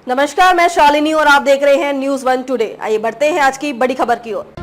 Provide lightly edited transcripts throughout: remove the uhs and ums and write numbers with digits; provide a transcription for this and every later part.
नमस्कार, मैं शालिनी और आप देख रहे हैं न्यूज़ 1 टुडे। आइए बढ़ते हैं आज की बड़ी खबर की ओर।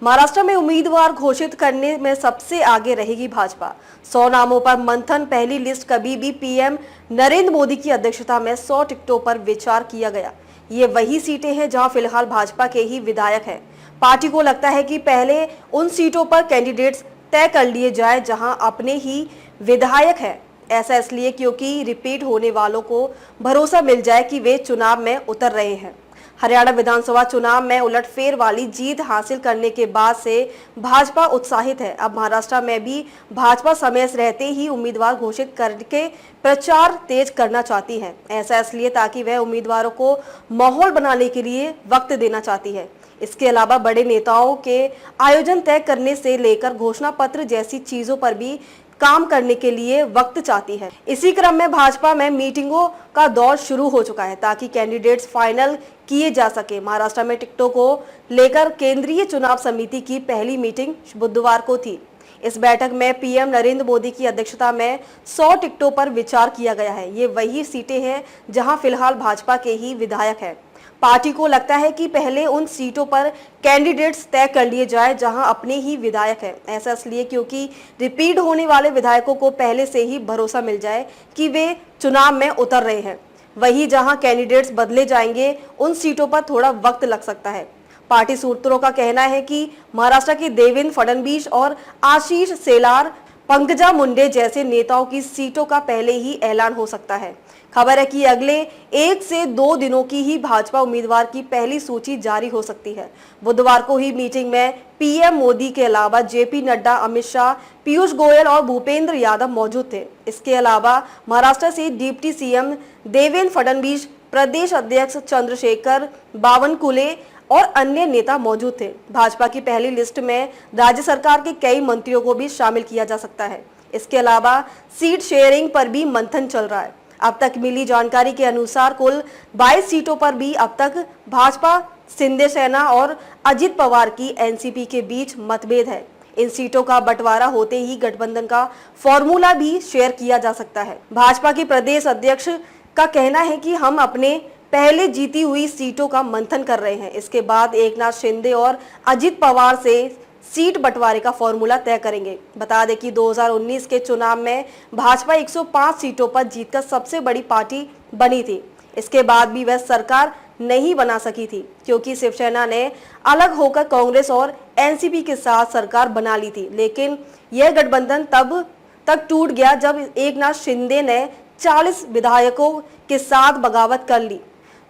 महाराष्ट्र में उम्मीदवार घोषित करने में सबसे आगे रहेगी भाजपा। 100 नामों पर मंथन। पहली लिस्ट कभी भी पीएम नरेंद्र मोदी की अध्यक्षता में 100 टिकटों पर विचार किया गया। ये वही सीटें हैं जहां फिलहाल भाजपा के ही विधायक हैं। पार्टी को लगता है कि पहले उन सीटों पर कैंडिडेट्स तय कर लिए जाए जहां अपने ही विधायक हैं। ऐसा इसलिए क्योंकि रिपीट होने वालों को भरोसा मिल जाए कि वे चुनाव में उतर रहे हैं। हरियाणा विधानसभा चुनाव में उलटफेर वाली जीत हासिल करने के बाद से भाजपा उत्साहित है। अब महाराष्ट्र में भी भाजपा समय से रहते ही उम्मीदवार घोषित करके प्रचार तेज करना चाहती है। ऐसा इसलिए ताकि वह उम्मीदवारों को माहौल बनाने के लिए वक्त देना चाहती है। इसके अलावा बड़े नेताओं के आयोजन तय करने से लेकर घोषणा पत्र जैसी चीजों पर भी काम करने के लिए वक्त चाहती है। इसी क्रम में भाजपा में मीटिंगों का दौर शुरू हो चुका है ताकि कैंडिडेट्स फाइनल किए जा सके। महाराष्ट्र में टिकटों को लेकर केंद्रीय चुनाव समिति की पहली मीटिंग बुधवार को थी। इस बैठक में पीएम नरेंद्र मोदी की अध्यक्षता में 100 टिकटों पर विचार किया गया है। ये वही सीटें हैं जहां फिलहाल भाजपा के ही विधायक हैं। पार्टी को लगता है कि पहले उन सीटों पर कैंडिडेट्स तय कर लिए जाए जहां अपने ही विधायक हैं। ऐसा इसलिए क्योंकि रिपीट होने वाले विधायकों को पहले से ही भरोसा मिल जाए कि वे चुनाव में उतर रहे हैं। वहीं जहां कैंडिडेट्स बदले जाएंगे उन सीटों पर थोड़ा वक्त लग सकता है। पार्टी सूत्रों का कहना है कि महाराष्ट्र के देवेंद्र फडणवीस और आशीष शेलार, पंकजा मुंडे जैसे नेताओं की सीटों का पहले ही ऐलान हो सकता है। खबर है कि अगले 1 से 2 दिनों की ही भाजपा उम्मीदवार की पहली सूची जारी हो सकती है। बुधवार को ही मीटिंग में पीएम मोदी के अलावा जेपी नड्डा, अमित शाह, पीयूष गोयल और भूपेंद्र यादव मौजूद थे। इसके अलावा महाराष्ट्र से डिप्टी सीएम देवेंद्र फडणवीस, प्रदेश अध्यक्ष चंद्रशेखर बावनकुले और अन्य नेता मौजूद थे। भाजपा की पहली लिस्ट में राज्य सरकार के कई मंत्रियों को भी शामिल किया जा सकता है। इसके अलावा सीट शेयरिंग पर भी मंथन चल रहा है। अब तक मिली जानकारी के अनुसार कुल 22 सीटों पर भी अब तक भाजपा, शिंदे सेना और अजित पवार की एनसीपी के बीच मतभेद है। इन सीटों का बंटवारा होते ही गठबंधन का फॉर्मूला भी शेयर किया जा सकता है। भाजपा के प्रदेश अध्यक्ष का कहना है कि हम अपने पहले जीती हुई सीटों का मंथन कर रहे हैं। इसके बाद एकनाथ शिंदे और अजित पवार से सीट बंटवारे का फॉर्मूला तय करेंगे। बता दें कि 2019 के चुनाव में भाजपा 105 सीटों पर जीतकर सबसे बड़ी पार्टी बनी थी। इसके बाद भी वह सरकार नहीं बना सकी थी क्योंकि शिवसेना ने अलग होकर कांग्रेस और एनसीपी के साथ सरकार बना ली थी। लेकिन यह गठबंधन तब तक टूट गया जब एकनाथ शिंदे ने 40 विधायकों के साथ बगावत कर ली।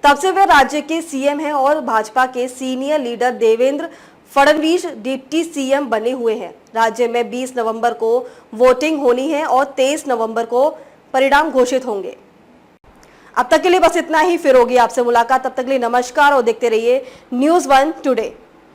तब से वे राज्य के सीएम हैं और भाजपा के senior leader Devendra Fadnavis deputy CM बने हुए हैं। राज्य में 20 नवंबर को वोटिंग होनी है और 23 नवंबर को परिणाम घोषित होंगे। अब तक के लिए बस इतना ही। फिर होगी आपसे मुलाकात। तब तक के लिए नमस्कार और देखते रहिए न्यूज़ 1 टुडे।